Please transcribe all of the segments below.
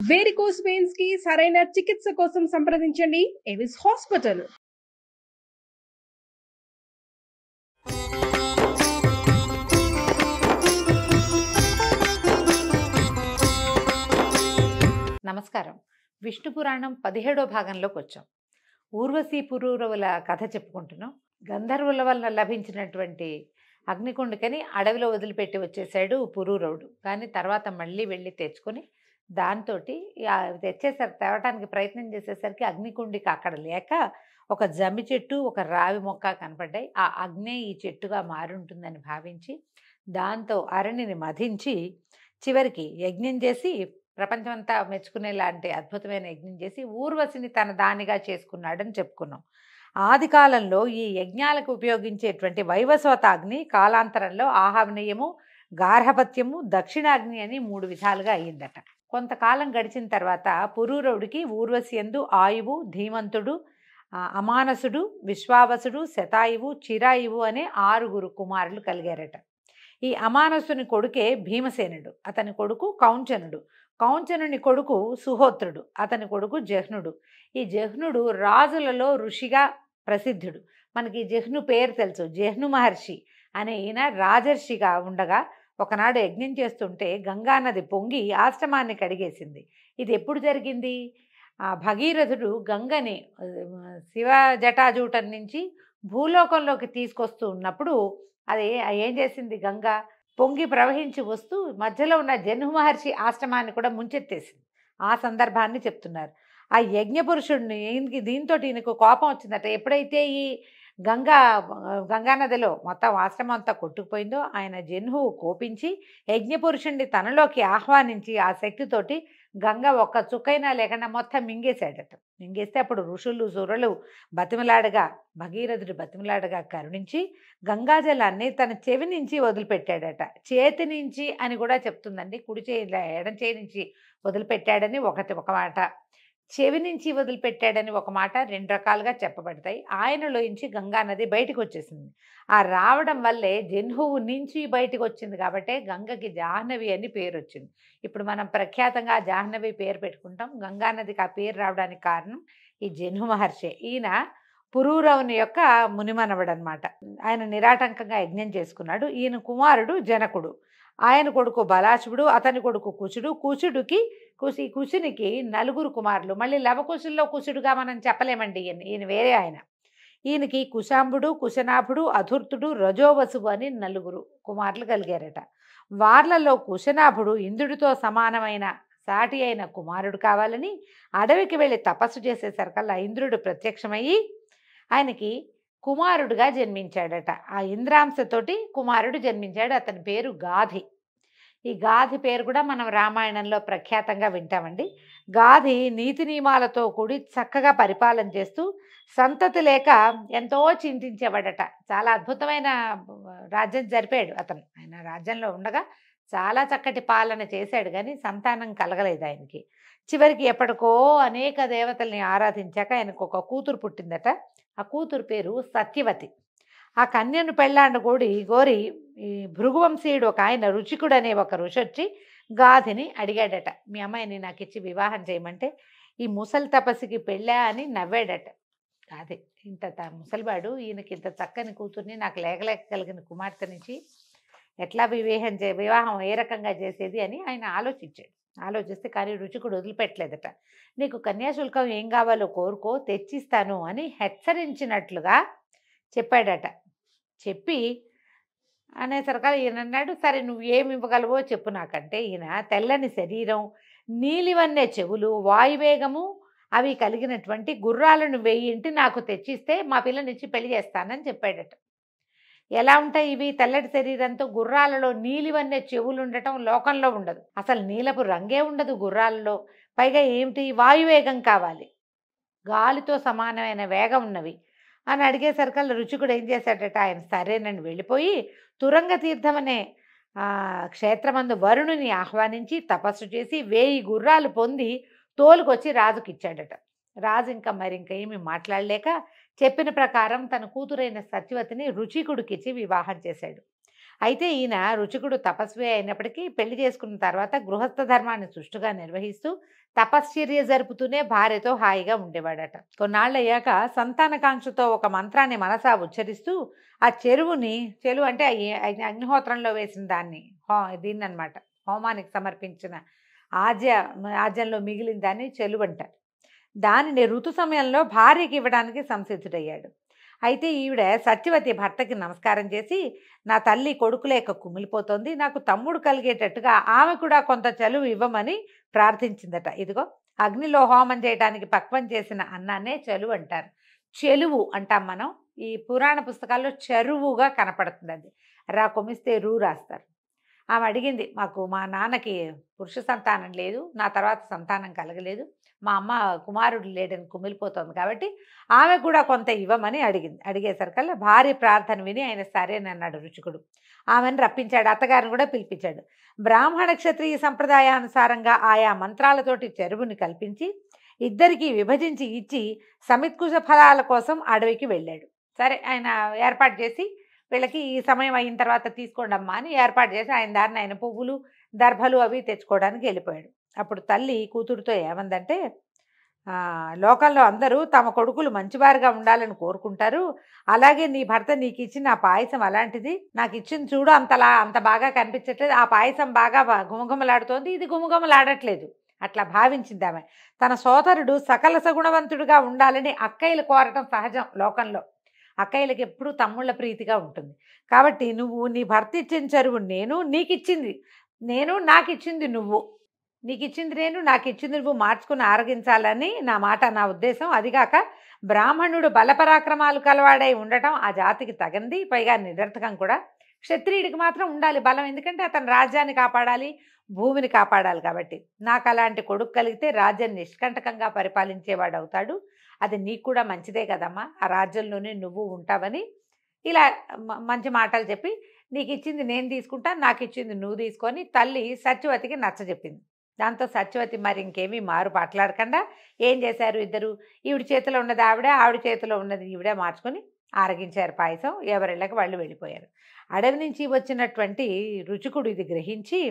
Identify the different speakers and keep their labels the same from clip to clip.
Speaker 1: Varicose veins కి సరైన చికిత్స కోసం సంప్రదించండి ఎవిస్ హాస్పిటల్.
Speaker 2: నమస్కారం. విష్ణు పురాణం 17వ భాగంలోకి వచ్చాం. ఊర్వశీ పురూరవుల కథ చెప్పుకుంటున్నాం. గంధర్వుల వల్ల లభించినటువంటి అగ్నికుండికని అడవిలో వదిలిపెట్టి వచ్చేసాడు పురూరవుడు. కానీ తర్వాత మళ్ళీ వెళ్ళి తెచ్చుకొని దాంతో తేవటానికి ప్రయత్నం చేసేసరికి అగ్నికుండిక అక్కడ లేక ఒక జమ్మి చెట్టు, ఒక రావి మొక్క కనపడ్డాయి. ఆ అగ్నే ఈ చెట్టుగా మారుంటుందని భావించి దాంతో అరణిని మధించి చివరికి యజ్ఞం చేసి ప్రపంచమంతా మెచ్చుకునేలాంటి అద్భుతమైన యజ్ఞం చేసి ఊర్వశిని తన దానిగా చేసుకున్నాడని చెప్పుకున్నాం. ఆది కాలంలో ఈ యజ్ఞాలకు ఉపయోగించేటువంటి వైవస్వతాగ్ని కాలాంతరంలో ఆహవనీయము, గార్హపత్యము, దక్షిణాగ్ని అని 3 విధాలుగా అయ్యిందట. కొంతకాలం గడిచిన తర్వాత పురూరవుడికి ఊర్వశి యందు ఆయువు, ధీమంతుడు, అమానసుడు, విశ్వావసుడు, శతాయువు, చిరాయువు అనే 6 కుమారులు కలిగారట. ఈ అమానసుని కొడుకే భీమసేనుడు, అతని కొడుకు కౌంచనుడు, కౌంచనుని కొడుకు సుహోత్రుడు, అతని కొడుకు జహ్నుడు. ఈ జహ్నుడు రాజులలో ఋషిగా ప్రసిద్ధుడు. మనకి జహ్ను పేరు తెలుసు. జహ్ను మహర్షి అనే ఈయన రాజర్షిగా ఉండగా ఒకనాడు యజ్ఞం చేస్తుంటే గంగానది పొంగి ఆశ్రమాన్ని కడిగేసింది. ఇది ఎప్పుడు జరిగింది? భగీరథుడు గంగని శివ జటాజూటం నుంచి భూలోకంలోకి తీసుకొస్తూ ఉన్నప్పుడు అది ఏం చేసింది? గంగ పొంగి ప్రవహించి వస్తూ మధ్యలో ఉన్న జహ్ను మహర్షి ఆశ్రమాన్ని కూడా ముంచెత్తేసింది. ఆ సందర్భాన్ని చెప్తున్నారు. ఆ యజ్ఞపురుషుడిని దీంతో ఈయనకు కోపం వచ్చిందట. ఎప్పుడైతే ఈ గంగానదిలో మొత్తం ఆశ్రమం అంతా కొట్టుకుపోయిందో ఆయన జహ్నువు కోపించి యజ్ఞపురుషుణ్ణి తనలోకి ఆహ్వానించి ఆ శక్తితోటి గంగ ఒక్క చుక్కైనా లేకుండా మొత్తం మింగేశాడట. మింగేస్తే అప్పుడు ఋషులు సురలు బతిమలాడగా, భగీరథుడు బతిమలాడగా కరుణించి గంగాజలాన్ని తన చెవి నుంచి వదిలిపెట్టాడట. చేతి నుంచి అని కూడా చెప్తుందండి. కుడి చేయి ఎడం చేయి నుంచి వదిలిపెట్టాడని ఒక మాట, చెవి నుంచి వదిలిపెట్టాడని ఒక మాట, 2 రకాలుగా చెప్పబడతాయి. ఆయనలోంచి గంగానది బయటకు వచ్చేసింది. ఆ రావడం వల్లే జహ్నువు నుంచి బయటకు వచ్చింది కాబట్టి గంగకి జాహ్నవి అని పేరు వచ్చింది. ఇప్పుడు మనం ప్రఖ్యాతంగా జాహ్నవి పేరు పెట్టుకుంటాం. గంగానదికి ఆ పేరు రావడానికి కారణం ఈ జహ్ను మహర్షి. ఈయన పురూరవుని యొక్క మునిమనవడనమాట. ఆయన నిరాటంకంగా యజ్ఞం చేసుకున్నాడు. ఈయన కుమారుడు జనకుడు, ఆయన కొడుకు బలాశువుడు, అతని కొడుకు కుశుడు. కుశునికి 4 కుమారులు. మళ్ళీ లవకుశుల్లో కుశుడుగా మనం చెప్పలేమండి. ఈయన వేరే ఆయన. ఈయనకి కుశాంబుడు, కుశనాభుడు, అధుర్తుడు, రజోవసువు అని 4 కుమారులు కలిగారట. వార్లలో కుశనాభుడు ఇంద్రుడితో సమానమైన సాటి అయిన కుమారుడు కావాలని అడవికి వెళ్ళి తపస్సు చేసేసరికల్లా ఇంద్రుడు ప్రత్యక్షమయ్యి ఆయనకి కుమారుడుగా జన్మించాడట. ఆ ఇంద్రాంశతోటి కుమారుడు జన్మించాడు. అతని పేరు గాధి. ఈ గాధి పేరు కూడా మనం రామాయణంలో ప్రఖ్యాతంగా వింటామండి. గాధి నీతి నియమాలతో కూడి చక్కగా పరిపాలన చేస్తూ సంతతి లేక ఎంతో చింతించేవాడట. చాలా అద్భుతమైన రాజ్యం జరిపాడు అతను. ఆయన రాజ్యంలో ఉండగా చాలా చక్కటి పాలన చేశాడు, కానీ సంతానం కలగలేదు ఆయనకి. చివరికి ఎప్పటికో అనేక దేవతల్ని ఆరాధించాక ఆయనకు ఒక కూతురు పుట్టిందట. ఆ కూతురు పేరు సత్యవతి. ఆ కన్యను పెళ్ళాండు గోరి ఈ భృగువంశీయుడు ఒక ఆయన రుచికుడు అనే ఒక ఋషి వచ్చి గాధిని అడిగాడట, మీ అమ్మాయిని నాకు ఇచ్చి వివాహం చేయమంటే ఈ ముసలి తపస్సుకి పెళ్ళా అని నవ్వాడట. అదే ఇంత ముసలివాడు ఈయనకి ఇంత చక్కని కూతుర్ని నాకు లేకలేక కలిగిన కుమార్తెనిచ్చి ఎట్లా వివాహం ఏ రకంగా చేసేది అని ఆయన ఆలోచిస్తే కానీ రుచికుడు వదిలిపెట్టలేదట. నీకు కన్యాశుల్కం ఏం కావాలో కోరుకో, తెచ్చిస్తాను అని హెచ్చరించినట్లుగా చెప్పాడట. చెప్పి అనేసరికి ఈయన అన్నాడు, సరే నువ్వు ఏమి ఇవ్వగలవో చెప్పు నాకంటే. ఈయన తెల్లని శరీరం, నీలివన్నే చెవులు, వాయువేగము అవి కలిగినటువంటి గుర్రాలను 1000 నాకు తెచ్చిస్తే మా పిల్లనిచ్చి పెళ్లి చేస్తానని చెప్పాడట. ఎలా ఉంటాయి ఇవి? తెల్లటి శరీరంతో గుర్రాలలో నీలివన్నే చెవులు ఉండటం లోకంలో ఉండదు. అసలు నీలపు రంగే ఉండదు గుర్రాలలో. పైగా ఏమిటి? వాయువేగం కావాలి, గాలితో సమానమైన వేగం ఉన్నవి అని అడిగేసరికల్లా రుచికుడు ఏం చేశాడట, ఆయన సరేనని వెళ్ళిపోయి తురంగ తీర్థం అనే క్షేత్రమందు వరుణుని ఆహ్వానించి తపస్సు చేసి 1000 గుర్రాలు పొంది తోలుకొచ్చి రాజుకి ఇచ్చాడట. రాజు ఇంకా ఏమీ మాట్లాడలేక చెప్పిన ప్రకారం తన కూతురైన సత్యవతిని రుచికుడికిచ్చి వివాహం చేశాడు. అయితే ఈయన రుచికుడు తపస్వి అయినప్పటికీ పెళ్లి చేసుకున్న తర్వాత గృహస్థ ధర్మాన్ని సుష్టుగా నిర్వహిస్తూ తపశ్చర్య జరుపుతూనే భార్యతో హాయిగా ఉండేవాడట. కొన్నాళ్ళయ్యాక సంతానకాంక్షతో ఒక మంత్రాన్ని మనసా ఉచ్చరిస్తూ ఆ చెరువు అంటే అగ్నిహోత్రంలో వేసిన దాన్ని దీన్ని అనమాట, హోమానికి సమర్పించిన ఆజ్యంలో మిగిలిన దాన్ని చెలువు అంటారు. దానిని ఋతు సమయంలో భార్యకి ఇవ్వడానికి సంసిద్ధుడయ్యాడు. అయితే ఈవిడ సత్యవతి భర్తకి నమస్కారం చేసి, నా తల్లి కొడుకు లేక కుమిలిపోతోంది, నాకు తమ్ముడు కలిగేటట్టుగా ఆమె కూడా కొంత చలువు ఇవ్వమని ప్రార్థించిందట. ఇదిగో అగ్నిలో హోమం చేయడానికి పక్వం చేసిన అన్నాన్నే చెలువు అంటారు. చెలువు అంటాం మనం. ఈ పురాణ పుస్తకాల్లో చెరువుగా కనపడుతుంది. అది రా కొమిస్తే రూ రాస్తారు. ఆమె అడిగింది, మాకు మా నాన్నకి పురుష సంతానం లేదు, నా తర్వాత సంతానం కలగలేదు, మా అమ్మ కుమారుడు లేడని కుమిలిపోతుంది, కాబట్టి ఆమె కూడా కొంత ఇవ్వమని అడిగేసరికల్లా భార్య ప్రార్థన విని ఆయన సరేనన్నాడు రుచికుడు. ఆమెను రప్పించాడు, అత్తగారిని కూడా పిలిపించాడు. బ్రాహ్మణ క్షత్రియ సంప్రదాయానుసారంగా ఆయా మంత్రాలతోటి చెరువుని కల్పించి ఇద్దరికీ విభజించి ఇచ్చి సమిత్కుశ ఫలాల కోసం అడవికి వెళ్ళాడు. సరే ఆయన ఏర్పాటు చేసి, వీళ్ళకి ఈ సమయం అయిన తర్వాత తీసుకోండి అమ్మా అని ఏర్పాటు చేసి ఆయన దారిని ఆయన పువ్వులు దర్భలు అవి తెచ్చుకోవడానికి వెళ్ళిపోయాడు. అప్పుడు తల్లి కూతురుతో ఏమందంటే, లోకంలో అందరూ తమ కొడుకులు మంచివారుగా ఉండాలని కోరుకుంటారు, అలాగే నీ భర్త నీకు ఇచ్చిన ఆ పాయసం అలాంటిది, నాకు ఇచ్చింది చూడు అంత బాగా కనిపించట్లేదు, ఆ పాయసం బాగా గుమగుమలాడుతోంది, ఇది గుమగుమలాడట్లేదు. అట్లా భావించింది ఆమె. తన సోదరుడు సకల సగుణవంతుడుగా ఉండాలని అక్కయ్యలు కోరటం సహజం లోకంలో. అక్కయ్యలకి ఎప్పుడూ తమ్ముళ్ళ ప్రీతిగా ఉంటుంది. కాబట్టి నువ్వు నీ భర్త ఇచ్చిన చెరువు నేను, నీకిచ్చింది నేను, నాకిచ్చింది నువ్వు, నీకిచ్చింది నేను, నాకిచ్చింది నువ్వు మార్చుకుని ఆరగించాలని నా మాట, నా ఉద్దేశం. అదిగాక బ్రాహ్మణుడు బలపరాక్రమాలు కలవాడై ఉండటం ఆ జాతికి తగంది, పైగా నిరర్థకం కూడా. క్షత్రియుడికి మాత్రం ఉండాలి బలం, ఎందుకంటే అతను రాజ్యాన్ని కాపాడాలి, భూమిని కాపాడాలి. కాబట్టి నాకు అలాంటి కొడుకు కలిగితే రాజ్యాన్ని నిష్కంటకంగా పరిపాలించేవాడు అవుతాడు, అది నీకు కూడా మంచిదే కదమ్మా, ఆ రాజ్యంలోనే నువ్వు ఉంటావని ఇలా మంచి మాటలు చెప్పి, నీకు ఇచ్చింది నేను తీసుకుంటాను, నాకు ఇచ్చింది నువ్వు తీసుకొని తల్లి సత్యవతికి నచ్చజెప్పింది. దాంతో సత్యవతి మరి ఇంకేమీ మారు మాట్లాడకుండా ఏం చేశారు, ఇద్దరు ఈవిడ చేతిలో ఉన్నది ఆవిడ చేతిలో ఉన్నది ఈవిడే మార్చుకొని ఆరగించారు పాయసం. ఎవరిళ్ళకి వాళ్ళు వెళ్ళిపోయారు. అడవి నుంచి వచ్చినటువంటి రుచికుడు ఇది గ్రహించి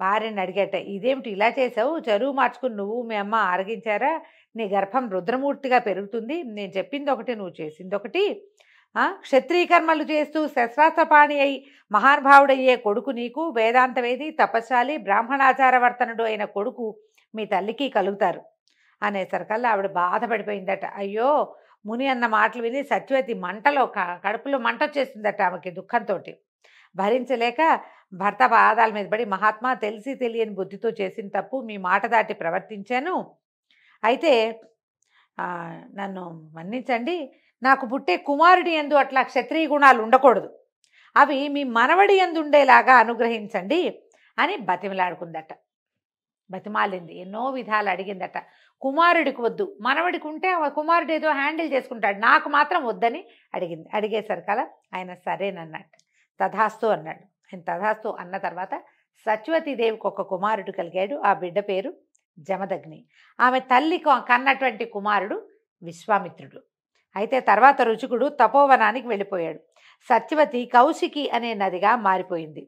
Speaker 2: భార్యని అడిగట, ఇదేమిటి ఇలా చేసావు, చెరువు మార్చుకుని నువ్వు మీ అమ్మ ఆరగించారా, నీ గర్భం రుద్రమూర్తిగా పెరుగుతుంది, నేను చెప్పింది ఒకటి నువ్వు చేసింది ఒకటి, క్షత్రియ కర్మలు చేస్తూ శస్త్రాస్త్రపాణి అయి మహానుభావుడయ్యే కొడుకు నీకు, వేదాంతవేది తపస్శాలి బ్రాహ్మణాచారవర్తనుడు అయిన కొడుకు మీ తల్లికి కలుగుతారు అనేసరికల్లా ఆవిడ బాధపడిపోయిందట. అయ్యో, ముని అన్న మాటలు విని సత్యవతి మంటలో కడుపులో మంట వచ్చేసిందట ఆమెకి దుఃఖంతో. భరించలేక భర్త పాదాల మీద పడి, మహాత్మా తెలిసి తెలియని బుద్ధితో చేసిన తప్పు, మీ మాట దాటి ప్రవర్తించాను, అయితే నన్ను మన్నించండి, నాకు పుట్టే కుమారుడి యందు అట్లా క్షత్రియ గుణాలు ఉండకూడదు, అవి మీ మనవడి యందు ఉండేలాగా అనుగ్రహించండి అని బతిమలాడుకుందట. బతిమాలింది, ఎన్నో విధాలు అడిగిందట. కుమారుడికి వద్దు, మనవడికి ఉంటే కుమారుడు ఏదో హ్యాండిల్ చేసుకుంటాడు, నాకు మాత్రం వద్దని అడిగింది. అడిగేసరికలా ఆయన సరేనన్నట్టు, తథాస్తు అన్నాడు. ఆయన తథాస్తు అన్న తర్వాత సత్యవతీదేవికి ఒక కుమారుడు కలిగాడు. ఆ బిడ్డ పేరు జమదగ్ని. ఆమె తల్లి కన్నటువంటి కుమారుడు విశ్వామిత్రుడు. అయితే తర్వాత రుచికుడు తపోవనానికి వెళ్ళిపోయాడు. సత్యవతి కౌశికి అనే నదిగా మారిపోయింది.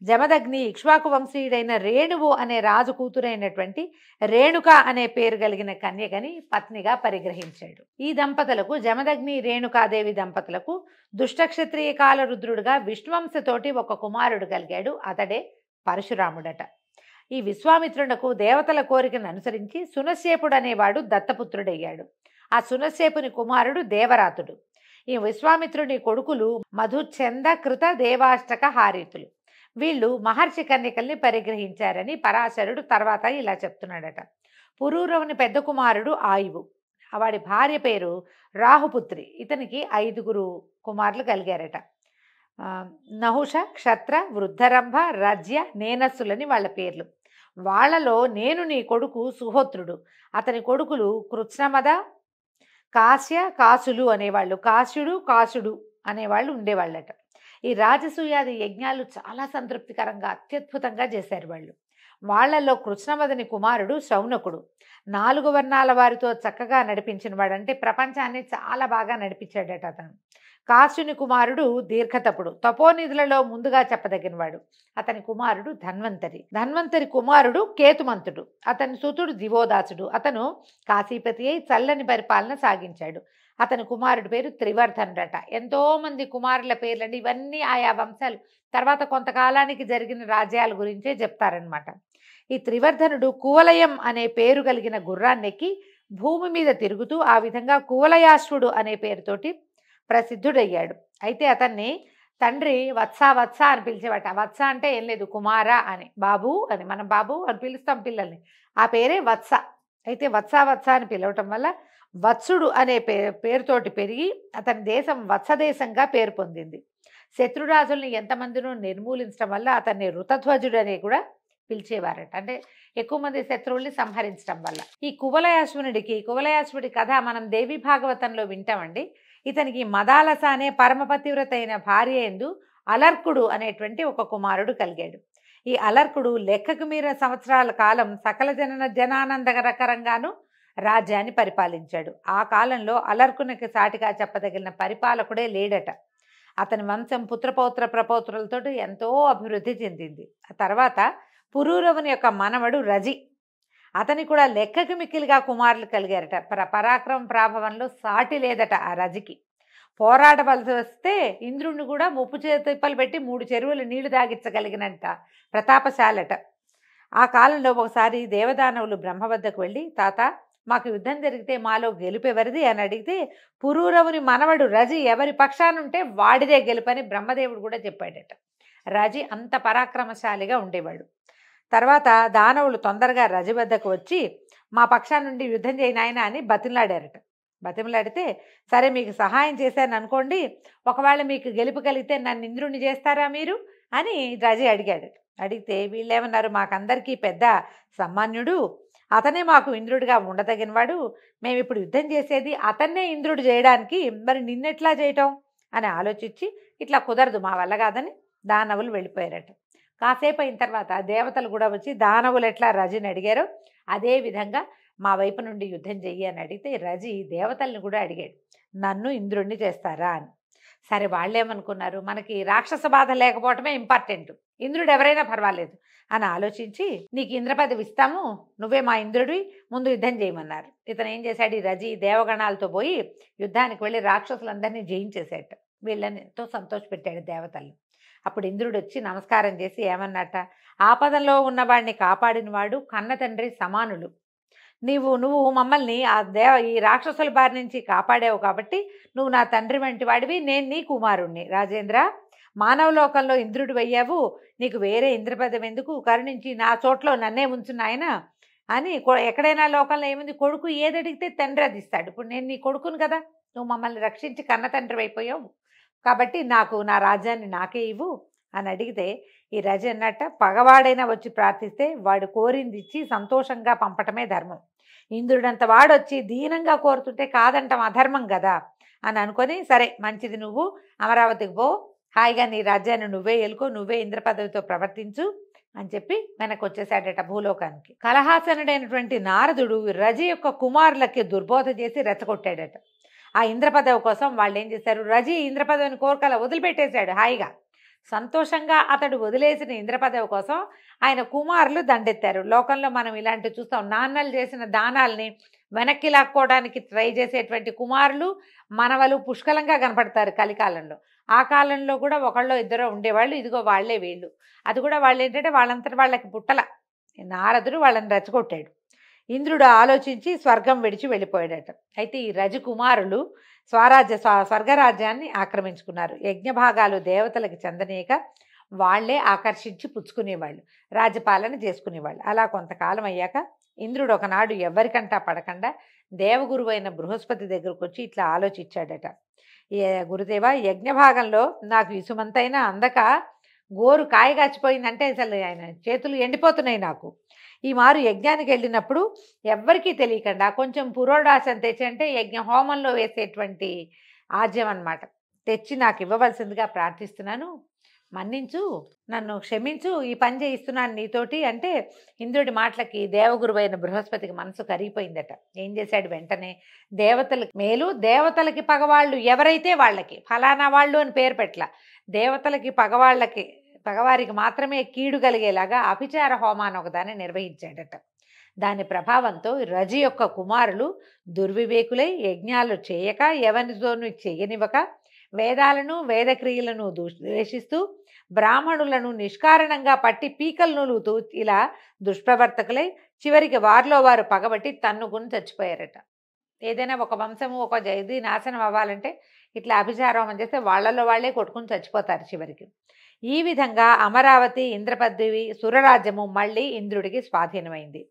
Speaker 2: జమదగ్ని ఇక్ష్వాకు వంశీయుడైన రేణువు అనే రాజు కూతురైనటువంటి రేణుక అనే పేరు కలిగిన కన్యకని పత్నిగా పరిగ్రహించాడు. ఈ దంపతులకు, జమదగ్ని రేణుకాదేవి దంపతులకు దుష్టక్షత్రియ కాలరుద్రుడుగా విష్ణువంశతోటి ఒక కుమారుడు కలిగాడు. అతడే పరశురాముడట. ఈ విశ్వామిత్రునకు దేవతల కోరికను అనుసరించి సునశ్శేపుడు అనేవాడు దత్తపుత్రుడయ్యాడు. ఆ సునశ్శేపుని కుమారుడు దేవరాతుడు. ఈ విశ్వామిత్రుని కొడుకులు మధుచంద కృత దేవాష్టక హారితులు. వీళ్ళు మహర్షి కన్యకల్ని పరిగ్రహించారని పరాశరుడు తర్వాత ఇలా చెప్తున్నాడట. పురూరవుని పెద్ద కుమారుడు ఆయువు, వాడి భార్య పేరు రాహుపుత్రి. ఇతనికి 5 కుమారులు కలిగారట. నహుష, క్షత్ర, వృద్ధరంభ, రజ్య, నేనస్సులని వాళ్ళ పేర్లు. వాళ్లలో నేను నీ కొడుకు సుహోత్రుడు, అతని కొడుకులు కృత్స్నమద, కాశ్య, కాసులు అనేవాళ్ళు, కాశ్యుడు, కాసుడు అనేవాళ్ళు ఉండేవాళ్ళట. ఈ రాజసూయాది యజ్ఞాలు చాలా సంతృప్తికరంగా అత్యద్భుతంగా చేశారు వాళ్ళు. వాళ్లలో కృష్ణమదని కుమారుడు శౌనకుడు. 4 వర్ణాల వారితో చక్కగా నడిపించిన వాడు, అంటే ప్రపంచాన్ని చాలా బాగా నడిపించాడట అతను. కాశ్యుని కుమారుడు దీర్ఘతపుడు, తపోనిధులలో ముందుగా చెప్పదగినవాడు. అతని కుమారుడు ధన్వంతరి. ధన్వంతరి కుమారుడు కేతుమంతుడు. అతని సుతుడు దివోదాసుడు. అతను కాశీపతి అయి చల్లని పరిపాలన సాగించాడు. అతని కుమారుడి పేరు త్రివర్ధనుడట. ఎంతో మంది కుమారుల పేర్లండి. ఇవన్నీ ఆయా వంశాలు తర్వాత కొంతకాలానికి జరిగిన రాజ్యాల గురించే చెప్తారనమాట. ఈ త్రివర్ధనుడు కువలయం అనే పేరు కలిగిన గుర్రాన్నెక్కి భూమి మీద తిరుగుతూ ఆ విధంగా కువలయాశ్వుడు అనే పేరుతోటి ప్రసిద్ధుడయ్యాడు. అయితే అతన్ని తండ్రి వత్స వత్స అని పిలిచేవాట. వత్స అంటే ఏం లేదు, కుమార అని, బాబు అని, మనం బాబు అని పిలుస్తాం పిల్లల్ని, ఆ పేరే వత్స. అయితే వత్స వత్స అని పిలవటం వల్ల వత్సుడు అనే పేరుతోటి పెరిగి అతని దేశం వత్సదేశంగా పేరు పొందింది. శత్రురాజుల్ని ఎంతమందినో నిర్మూలించడం వల్ల అతన్ని ఋతధ్వజుడు అని కూడా పిలిచేవారట. అంటే ఎక్కువ మంది శత్రువుల్ని సంహరించడం వల్ల. ఈ కువలయాశ్వుడి కథ మనం దేవి భాగవతంలో వింటామండి. ఇతనికి మదాలస అనే పరమపతివ్రత అయిన భార్య యందు అలర్కుడు అనేటువంటి ఒక కుమారుడు కలిగాడు. ఈ అలర్కుడు లెక్కకు మీర సంవత్సరాల కాలం సకల జనానందకరంగాను రాజ్యాన్ని పరిపాలించాడు. ఆ కాలంలో అలర్కునికి సాటిగా చెప్పదగిన పరిపాలకుడే లేడట. అతని వంశం పుత్రపౌత్ర ప్రపౌత్రులతో ఎంతో అభివృద్ధి చెందింది. ఆ తర్వాత పురూరవుని యొక్క మనవడు రజి, అతని కూడా లెక్కకు మిక్కిలిగా కుమారులు కలిగారట. పరాక్రమ ప్రాభవంలో సాటి లేదట ఆ రజికి. పోరాడవలసి వస్తే ఇంద్రుడిని కూడా ముప్పు తిప్పలు పెట్టి 3 చెరువులు నీళ్లు తాగించగలిగినంత ప్రతాపశాలట. ఆ కాలంలో ఒకసారి దేవదానవులు బ్రహ్మ వద్దకు వెళ్ళి, తాత మాకు యుద్ధం జరిగితే మాలో గెలుపెవరిది అని అడిగితే, పురూరవుని మనవడు రజి ఎవరి పక్షానుంటే వాడిదే గెలుపని బ్రహ్మదేవుడు కూడా చెప్పాడట. రజి అంత పరాక్రమశాలిగా ఉండేవాడు. తర్వాత దానవులు తొందరగా రజి వద్దకు వచ్చి, మా పక్షా నుండి యుద్ధం చేయనాయన అని బతిమలాడారట. బతిమలాడితే, సరే మీకు సహాయం చేశాను అనుకోండి, ఒకవేళ మీకు గెలుపు కలిగితే నన్ను ఇంద్రుణ్ణి చేస్తారా మీరు అని రజి అడిగాడు. అడిగితే వీళ్ళేమన్నారు, మాకందరికీ పెద్ద సామాన్యుడు, అతనే మాకు ఇంద్రుడిగా ఉండదగినవాడు, మేము ఇప్పుడు యుద్ధం చేసేది అతన్నే ఇంద్రుడు చేయడానికి, మరి నిన్నెట్లా చేయటం అని ఆలోచించి, ఇట్లా కుదరదు మా వల్ల కాదని దానవులు వెళ్ళిపోయారట. కాసేపు అయిన తర్వాత దేవతలు కూడా వచ్చి దానవులు ఎట్లా రజిని అడిగారో అదే విధంగా మా వైపు నుండి యుద్ధం చెయ్యి అని అడిగితే, రజి దేవతల్ని కూడా అడిగాడు, నన్ను ఇంద్రుణ్ణి చేస్తారా అని. సరే వాళ్ళేమనుకున్నారు, మనకి రాక్షస బాధ లేకపోవటమే ఇంపార్టెంట్, ఇంద్రుడు ఎవరైనా పర్వాలేదు అని ఆలోచించి, నీకు ఇంద్రపదవి ఇస్తాము, నువ్వే మా ఇంద్రుడి, ముందు యుద్ధం చేయమన్నారు. ఇతను ఏం చేశాడు, ఈ రజి దేవగణాలతో పోయి యుద్ధానికి వెళ్ళి రాక్షసులందరినీ జయించేశాట. వీళ్ళని ఎంతో సంతోషపెట్టాడు దేవతల్ని. అప్పుడు ఇంద్రుడు వచ్చి నమస్కారం చేసి ఏమన్నట, ఆపదలో ఉన్నవాడిని కాపాడిన వాడు కన్న తండ్రి సమానులు. నువ్వు మమ్మల్ని ఈ రాక్షసుల బారి నుంచి కాపాడావు కాబట్టి నువ్వు నా తండ్రి వంటి వాడివి, నేను నీ కుమారుణ్ణి. రాజేంద్ర, మానవలోకంలో ఇంద్రుడు అయ్యావు, నీకు వేరే ఇంద్రపదం ఎందుకు, కరుణించి నా చోట్లో నన్నే ఉంచున్నాయన అని. ఎక్కడైనా లోకంలో ఏముంది, కొడుకు ఏదడిగితే తండ్రి అది ఇస్తాడు. ఇప్పుడు నేను నీ కొడుకును కదా, నువ్వు మమ్మల్ని రక్షించి కన్న తండ్రి అయిపోయావు కాబట్టి నాకు నా రాజ్యాన్ని నాకే ఇవ్వు అని అడిగితే, ఈ రజి అన్నట్ట, పగవాడైనా వచ్చి ప్రార్థిస్తే వాడు కోరింది ఇచ్చి సంతోషంగా పంపటమే ధర్మం. ఇంద్రుడంత వాడొచ్చి దీనంగా కోరుతుంటే కాదంటాం అధర్మం కదా అని అనుకొని, సరే మంచిది, నువ్వు అమరావతికి పో, హాయిగా నీ రాజ్యాన్ని నువ్వే ఎలుకో, నువ్వే ఇంద్ర పదవితో ప్రవర్తించు అని చెప్పి వెనక్కి వచ్చేసాడట భూలోకానికి. కలహాసనుడైనటువంటి నారదుడు రజి యొక్క కుమారులకి దుర్బోధ చేసి రెచ్చగొట్టాడట. ఆ ఇంద్రపదవి కోసం వాళ్ళు ఏం చేశారు, రజి ఇంద్రపదవిని కోరికలా వదిలిపెట్టేశాడు. హాయిగా సంతోషంగా అతడు వదిలేసిన ఇంద్రపదవి కోసం ఆయన కుమారులు దండెత్తారు. లోకంలో మనం ఇలాంటివి చూస్తాం, నాన్నలు చేసిన దానాల్ని వెనక్కి లాక్కోవడానికి ట్రై చేసేటువంటి కుమారులు మనవలు పుష్కలంగా కనపడతారు కలికాలంలో. ఆ కాలంలో కూడా ఒకళ్ళో ఇద్దరో ఉండేవాళ్ళు, ఇదిగో వాళ్లే వీళ్ళు. అది కూడా వాళ్ళు ఏంటంటే వాళ్ళంతటి వాళ్ళకి పుట్టల. నారదుడు వాళ్ళని రెచ్చగొట్టాడు. ఇంద్రుడు ఆలోచించి స్వర్గం విడిచి వెళ్ళిపోయాడట. అయితే ఈ రజి కుమారులు స్వర్గరాజ్యాన్ని ఆక్రమించుకున్నారు. యజ్ఞభాగాలు దేవతలకు చెందనీయక వాళ్లే ఆకర్షించి పుచ్చుకునేవాళ్ళు, రాజ్యపాలన చేసుకునేవాళ్ళు. అలా కొంతకాలం అయ్యాక ఇంద్రుడు ఒకనాడు ఎవరికంటా పడకుండా దేవగురువైన బృహస్పతి దగ్గరకు వచ్చి ఇట్లా ఆలోచించాడట, గురుదేవ, యజ్ఞభాగంలో నాకు ఇసుమంతైనా అందక గోరు కాయగాచిపోయిందంటే అసలు ఆయన చేతులు ఎండిపోతున్నాయి. నాకు ఈ మారు యజ్ఞానికి వెళ్ళినప్పుడు ఎవ్వరికీ తెలియకుండా కొంచెం పురోడాశం తెచ్చి, అంటే యజ్ఞ హోమంలో వేసేటువంటి ఆజ్యం అన్నమాట, తెచ్చి నాకు ఇవ్వవలసిందిగా ప్రార్థిస్తున్నాను. మన్నించు, నన్ను క్షమించు, ఈ పని చేయిస్తున్నాను నీతోటి అంటే ఇంద్రుడి మాటలకి దేవగురువైన బృహస్పతికి మనసు కరిగిపోయిందట. ఏం చేశాడు, వెంటనే దేవతలకి మేలు, దేవతలకి పగవాళ్ళు ఎవరైతే వాళ్ళకి ఫలానా వాళ్ళు అని పేరు పెట్టల, దేవతలకి పగవారికి మాత్రమే కీడు కలిగేలాగా అభిచార హోమాన్ని ఒకదాన్ని నిర్వహించాడట. దాని ప్రభావంతో రజి యొక్క కుమారులు దుర్వివేకులై యజ్ఞాలు చేయక ఎవరితోనూ చేయనివ్వక వేదాలను వేదక్రియలను ద్వేషిస్తూ బ్రాహ్మణులను నిష్కారణంగా పట్టి పీకలు నూలుతూ ఇలా దుష్ప్రవర్తకులై చివరికి వారిలో వారు పగబట్టి తన్నుకుని చచ్చిపోయారట. ఏదైనా ఒక వంశము ఒక ఇది నాశనం అవ్వాలంటే ఇట్లా అభిచారం చేస్తే వాళ్ళలో వాళ్ళే కొట్టుకుని చచ్చిపోతారు చివరికి. ఈ విధంగా అమరావతి ఇంద్రపదవి సురరాజ్యము మళ్ళీ ఇంద్రుడికి స్వాధీనమైంది.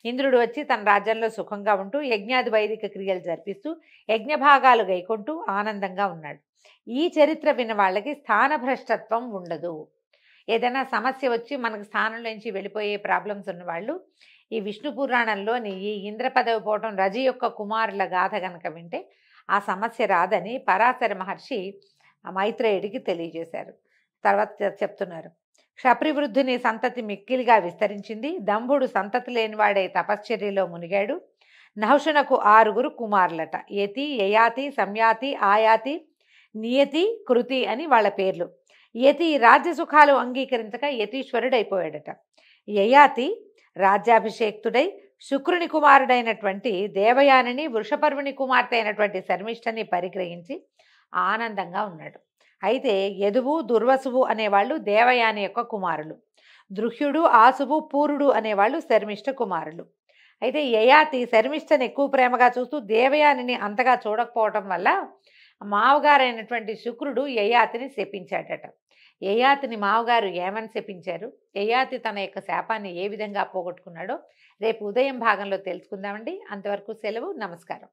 Speaker 2: ఇంద్రుడు వచ్చి తన రాజ్యంలో సుఖంగా ఉంటూ యజ్ఞాది వైదిక క్రియలు జరిపిస్తూ యజ్ఞభాగాలు గైకొంటూ ఆనందంగా ఉన్నాడు. ఈ చరిత్ర విన్న వాళ్ళకి స్థానభ్రష్టత్వం ఉండదు. ఏదైనా సమస్య వచ్చి మనకు స్థానం నుంచి వెళ్ళిపోయే ప్రాబ్లమ్స్ ఉన్నవాళ్ళు ఈ విష్ణు పురాణంలోని ఈ ఇంద్ర పదవి పోవటం రజి యొక్క కుమారుల గాథ గనక వింటే ఆ సమస్య రాదని పరాశర మహర్షి మైత్రేయుడికి తెలియజేశారు. తర్వాత చెప్తున్నారు, క్షప్రివృద్ధుని సంతతి మిక్కిలిగా విస్తరించింది. దంభుడు సంతతి లేనివాడే తపశ్చర్యలో మునిగాడు. నహుషునకు 6 కుమారులట. యతి, యయాతి, సంయాతి, ఆయాతి, నియతి, కృతి అని వాళ్ళ పేర్లు. యతి రాజ్యసుఖాలు అంగీకరించక యతీశ్వరుడైపోయాడట. యయాతి రాజ్యాభిషేక్తుడై శుక్రుని కుమారుడైనటువంటి దేవయానిని వృషపర్వుని కుమార్తె అయినటువంటి శర్మిష్ఠని పరిగ్రహించి ఆనందంగా ఉన్నాడు. అయితే యదువు దుర్వసువు అనేవాళ్ళు దేవయాని యొక్క కుమారులు. దృహ్యుడు ఆసువు పూరుడు అనేవాళ్ళు శర్మిష్ఠ కుమారులు. అయితే యయాతి శర్మిష్ఠని ఎక్కువ ప్రేమగా చూస్తూ దేవయానిని అంతగా చూడకపోవటం వల్ల మావగారైనటువంటి శుక్రుడు యయాతిని శపించాడట. యయాతిని మావగారు ఏమని శపించారు, యయాతి తన యొక్క శాపాన్ని ఏ విధంగా పోగొట్టుకున్నాడో రేపు ఉదయం భాగంలో తెలుసుకుందామండి. అంతవరకు సెలవు, నమస్కారం.